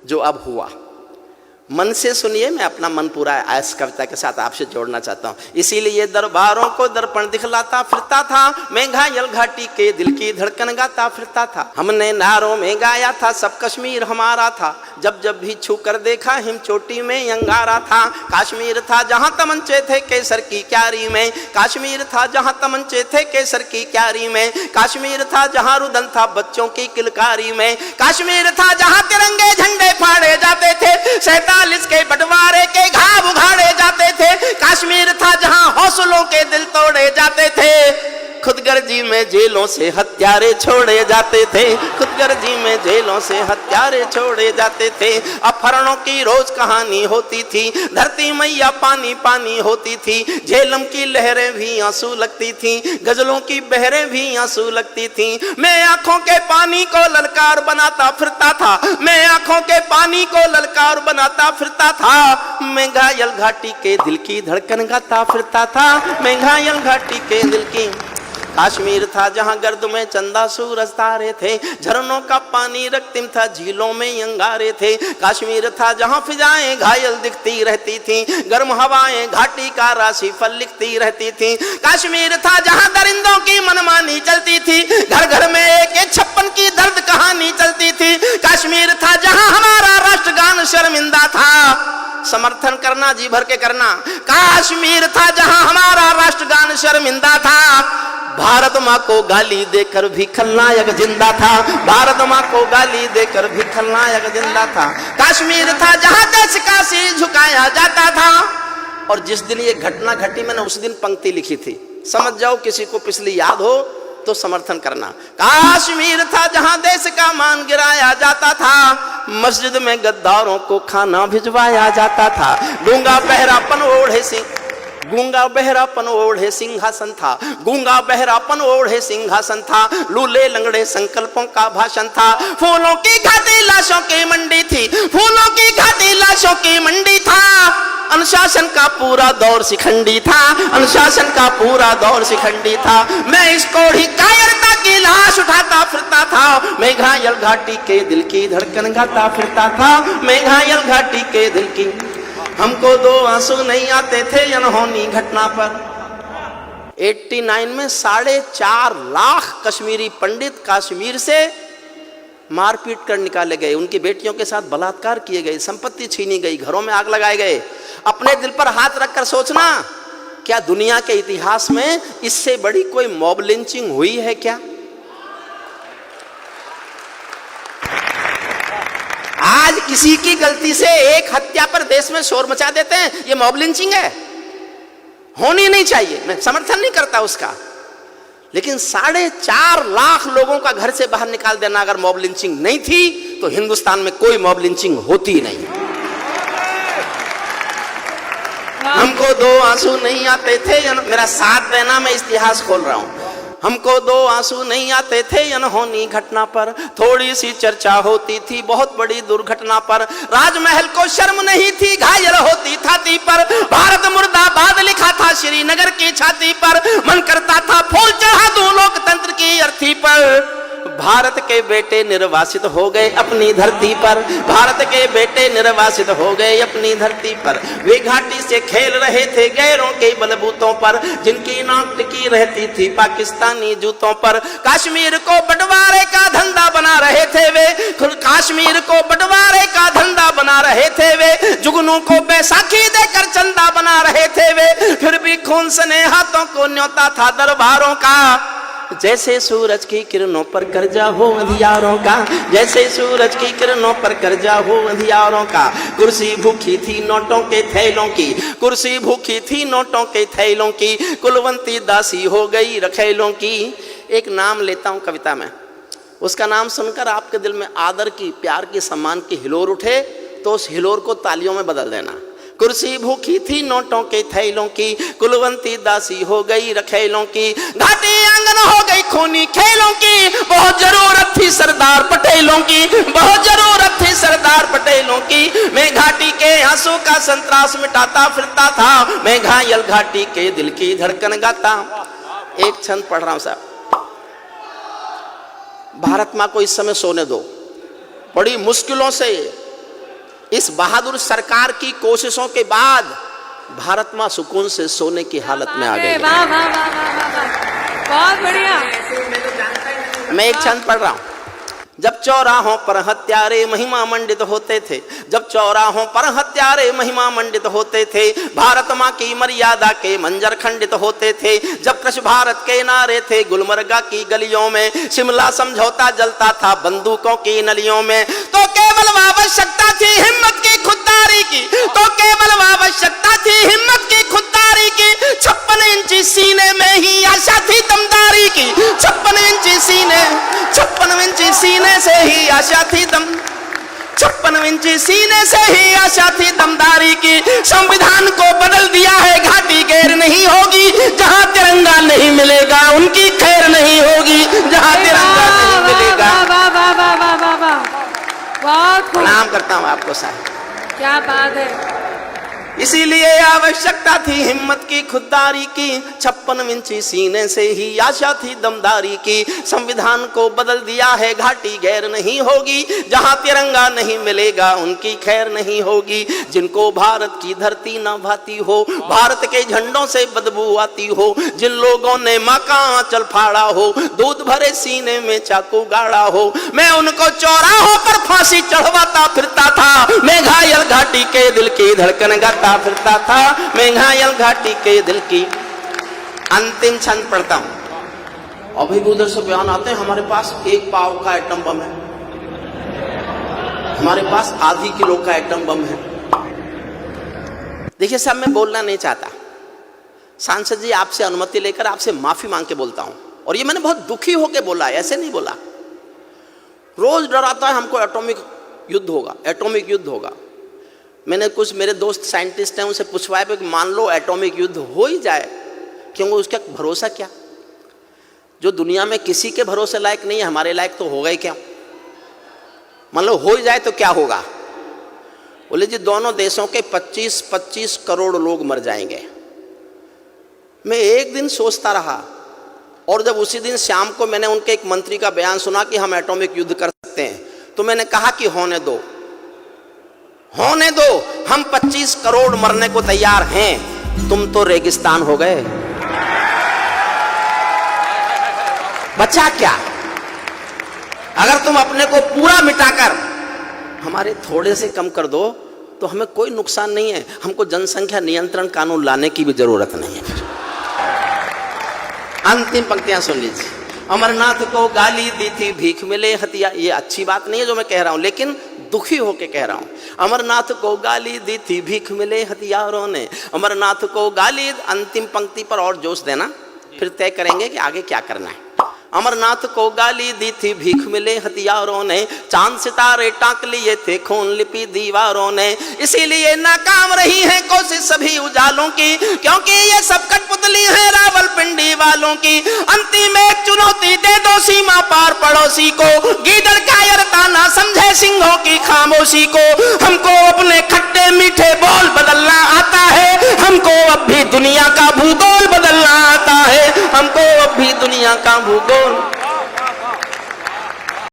जो अब हुआ। मन से सुनिए, मैं अपना मन पूरा इस कविता के साथ आपसे जोड़ना चाहता हूँ। इसीलिए दरबारों को दर्पण दिखलाता फिरता था, मैं घायल घाटी के दिल की धड़कन गाता फिरता था। हमने नारों में गाया था सब कश्मीर हमारा था, जब जब भी छू कर देखा हिम चोटी में अंगारा था। कश्मीर था जहाँ तमंचे थे केसर की क्यारी में, कश्मीर था जहाँ तमंचे थे केसर की क्यारी में, कश्मीर था जहाँ रुदन था बच्चों की किलकारी में, कश्मीर था जहाँ तिरंगे झंडे फाड़े जाते थे, 47 के बंटवारे के घाव उघाड़े जाते थे, कश्मीर था जहां हौसलों के दिल तोड़े जाते थे, खुदगर्जी में जेलों से हत्यारे छोड़े जाते थे, खुदगर्जी में जेलों से हत्यारे छोड़े जाते थे। अपहरणों की रोज कहानी होती थी, धरती मैया पानी पानी होती थी, झेलम की लहरें भी आंसू लगती थी, गजलों की बहरें भी आंसू लगती थी। मैं आंखों के पानी को ललकार बनाता फिरता था, मैं आंखों के पानी को ललकार बनाता फिरता था, मैं घायल घाटी के दिल की धड़कन गाता फिरता था, मैं घायल घाटी के दिल की। कश्मीर था जहां गर्द में चंदा सूरज तारे थे, झरनों का पानी रक्तिम था झीलों में अंगारे थे, कश्मीर था जहां फिजाएं घायल दिखती रहती थी, गर्म हवाएं घाटी का राशि फल लिखती रहती थी, कश्मीर था जहां दरिंदों की मनमानी चलती थी, घर घर में एक 56 की दर्द कहानी चलती थी, कश्मीर था जहां हमारा राष्ट्रगान शर्मिंदा था, समर्थन करना जी भर के करना। कश्मीर था जहां हमारा राष्ट्रगान शर्मिंदा था, भारत माँ को गाली देकर भी खलनायक जिंदा था, भारत माँ को गाली देकर भी खलनायक जिंदा था। कश्मीर था जहां देश का सिर झुकाया जाता था, और जिस दिन ये घटना घटी मैंने उस दिन पंक्ति लिखी थी, समझ जाओ किसी को पिछली याद हो तो समर्थन करना। कश्मीर था जहां देश का मान गिराया जाता था, मस्जिद में गद्दारों को खाना भिजवाया जाता था, गूंगा बहरापन ओढ़े सिंह, गूंगा बहरापन ओढ़े सिंहासन था, गूंगा बहरापन ओढ़े सिंहासन था, लूले लंगड़े संकल्पों का भाषण था, फूलों की घाटी लाशों की मंडी थी, फूलों की घाटी लाशों की मंडी था, अनुशासन का पूरा दौर शिखंडी था, अनुशासन का पूरा दौर शिखंडी था। मैं इसको ही कायरता की लाश उठाता फिरता था, मैं घायल घाटी के दिल की धड़कन गाता फिरता था, मैं घायल घाटी के दिल की। हमको 2 आंसू नहीं आते थे अनहोनी घटना पर। 89 में 4.5 लाख कश्मीरी पंडित कश्मीर से मारपीट कर निकाले गए, उनकी बेटियों के साथ बलात्कार किए गए, संपत्ति छीनी गई, घरों में आग लगाए गए। अपने दिल पर हाथ रखकर सोचना, क्या दुनिया के इतिहास में इससे बड़ी कोई मॉब लिंचिंग हुई है क्या? आज किसी की गलती से एक हत्या पर देश में शोर मचा देते हैं, ये मॉब लिंचिंग है, होनी नहीं चाहिए, मैं समर्थन नहीं करता उसका, लेकिन 4.5 लाख लोगों का घर से बाहर निकाल देना अगर मॉब लिंचिंग नहीं थी तो हिंदुस्तान में कोई मॉब लिंचिंग होती नहीं। हमको 2 आंसू नहीं आते थे, मेरा साथ देना, मैं इतिहास खोल रहा हूं। हमको 2 आंसू नहीं आते थे अनहोनी घटना पर, थोड़ी सी चर्चा होती थी बहुत बड़ी दुर्घटना पर, राजमहल को शर्म नहीं थी घायल होती छाती पर, भारत मुर्दाबाद लिखा था श्रीनगर की छाती पर, मन करता था फूल चढ़ा दूं लोकतंत्र की अर्थी पर। भारत के बेटे निर्वासित हो गए अपनी धरती पर, भारत के बेटे निर्वासित हो गए अपनी धरती पर, वे घाटी से खेल रहे थे गैरों के बलबूतों पर, जिनकी नाक टिकी रहती थी पाकिस्तानी जूतों पर। कश्मीर को बंटवारे का धंधा बना रहे थे वे, कश्मीर को बंटवारे का धंधा बना रहे थे वे, जुगनू को बैसाखी देकर चंदा बना रहे थे वे, फिर भी खून सने हाथों को न्योता था दरबारों का। जैसे सूरज की किरणों पर कर्जा हो अंधियारों का, जैसे सूरज की किरणों पर कर्जा हो अंधियारों का, कुर्सी भूखी थी नोटों के थैलों की, कुर्सी भूखी थी नोटों के थैलों की, कुलवंती दासी हो गई रखेलों की। एक नाम लेता हूं कविता में, उसका नाम सुनकर आपके दिल में आदर की, प्यार की, सम्मान की हिलोर उठे तो उस हिलोर को तालियों में बदल देना। कुर्सी भूखी थी नोटों के थैलों की, कुलवंती दासी हो गई रखेलों की, घाटी आंगन हो गई खूनी खेलों की, बहुत जरूरत थी सरदार पटेलों की, बहुत जरूरत थी सरदार पटेलों की। मैं घाटी के आंसू का संतरास मिटाता फिरता था, मैं घायल घाटी के दिल की धड़कन गाता। एक छंद पढ़ रहा हूं साहब। भारत माँ को इस समय सोने दो, बड़ी मुश्किलों से इस बहादुर सरकार की कोशिशों के बाद भारत मां सुकून से सोने की हालत में आ गई। वाह वाह वाह वाह वाह, बहुत बढ़िया। मैं एक छंद पढ़ रहा हूं। जब चौराहों पर हत्यारे महिमा मंडित होते थे, जब चौराहों पर हत्यारे महिमा मंडित होते थे, भारत माँ की मर्यादा के मंजर खंडित होते थे, जब कृष भारत के नारे थे गुलमर्गा की गलियों में, शिमला समझौता जलता था बंदूकों की नलियों में, तो केवल आवश्यकता थी हिम्मत की खुददारी की, तो केवल आवश्यकता थी हिम्मत की खुददारी की, 56 इंची सीने में ही आशा थी दमदारी की, 56 इंची सीने, 56 इंची सीने से ही आशा थी 56 इंची सीने से ही आशा थी दमदारी की। संविधान को बदल दिया है घाटी गैर नहीं होगी, जहां तिरंगा नहीं मिलेगा उनकी खैर नहीं होगी, जहां तिरंगा नहीं मिलेगा। वाह वाह वाह वाह वाह वाह, बहुत प्रणाम करता हूं आपको साहब, क्या बात है। इसीलिए आवश्यकता थी हिम्मत की खुददारी की, 56 इंची सीने से ही आशा थी दमदारी की। संविधान को बदल दिया है घाटी गैर नहीं होगी, जहां तिरंगा नहीं मिलेगा उनकी खैर नहीं होगी। जिनको भारत की धरती न भाती हो, भारत के झंडों से बदबू आती हो, जिन लोगों ने मां का आंचल फाड़ा हो, दूध भरे सीने में चाकू गाड़ा हो, मैं उनको चौराहों पर फांसी चढ़वाता फिरता था, मैं घायल घाटी के दिल की धड़कन गाता फिरता था, मैं घायल घाटी के दिल की। अंतिम छंद पढ़ता हूं। अभी उधर से बयान आते हैं हमारे पास 1 पाव का एटम बम है, हमारे पास आधी किलो का एटम बम है। देखिए साहब, मैं बोलना नहीं चाहता, सांसद जी आपसे अनुमति लेकर आपसे माफी मांग के बोलता हूं, और ये मैंने बहुत दुखी होकर बोला, ऐसे नहीं बोला। रोज डराता है हमको एटॉमिक युद्ध होगा, एटॉमिक युद्ध होगा। मैंने कुछ मेरे दोस्त साइंटिस्ट हैं उनसे पूछवाया कि मान लो एटॉमिक युद्ध हो ही जाए, क्योंकि उसका भरोसा क्या, जो दुनिया में किसी के भरोसे लायक नहीं है हमारे लायक तो होगा ही क्या। मान लो हो ही जाए तो क्या होगा। बोले जी दोनों देशों के 25-25 करोड़ लोग मर जाएंगे। मैं एक दिन सोचता रहा, और जब उसी दिन शाम को मैंने उनके एक मंत्री का बयान सुना कि हम एटॉमिक युद्ध कर सकते हैं, तो मैंने कहा कि होने दो, होने दो, हम 25 करोड़ मरने को तैयार हैं, तुम तो रेगिस्तान हो गए, बचा क्या। अगर तुम अपने को पूरा मिटाकर हमारे थोड़े से कम कर दो तो हमें कोई नुकसान नहीं है, हमको जनसंख्या नियंत्रण कानून लाने की भी जरूरत नहीं है। अंतिम पंक्तियां सुन लीजिए। अमरनाथ को गाली दी थी भीख मिले हथिया, ये अच्छी बात नहीं है जो मैं कह रहा हूं, लेकिन दुखी होके कह रहा हूं। अमरनाथ को गाली दी थी भीख मिले हथियारों ने, अमरनाथ को गाली। अंतिम पंक्ति पर और जोश देना, फिर तय करेंगे कि आगे क्या करना है। अमरनाथ को गाली दी थी भीख मिले हथियारों ने, चांद सितारे टांक लिए थे खून लिपि दीवारों ने, इसीलिए नाकाम रही है कोशिश सभी उजालों की, क्योंकि ये सब कठपुतली है रावलपिंडी वालों की। अंतिम एक चुनौती दे दो सीमा पार पड़ोसी को, गीदड़ कायरता ना समझे सिंहों की खामोशी को। हमको अपने खट्टे मीठे बोल बदलना आता है, हमको अब भी दुनिया का भूगोल बदलना आता है, हमको अब भी दुनिया का भूगोल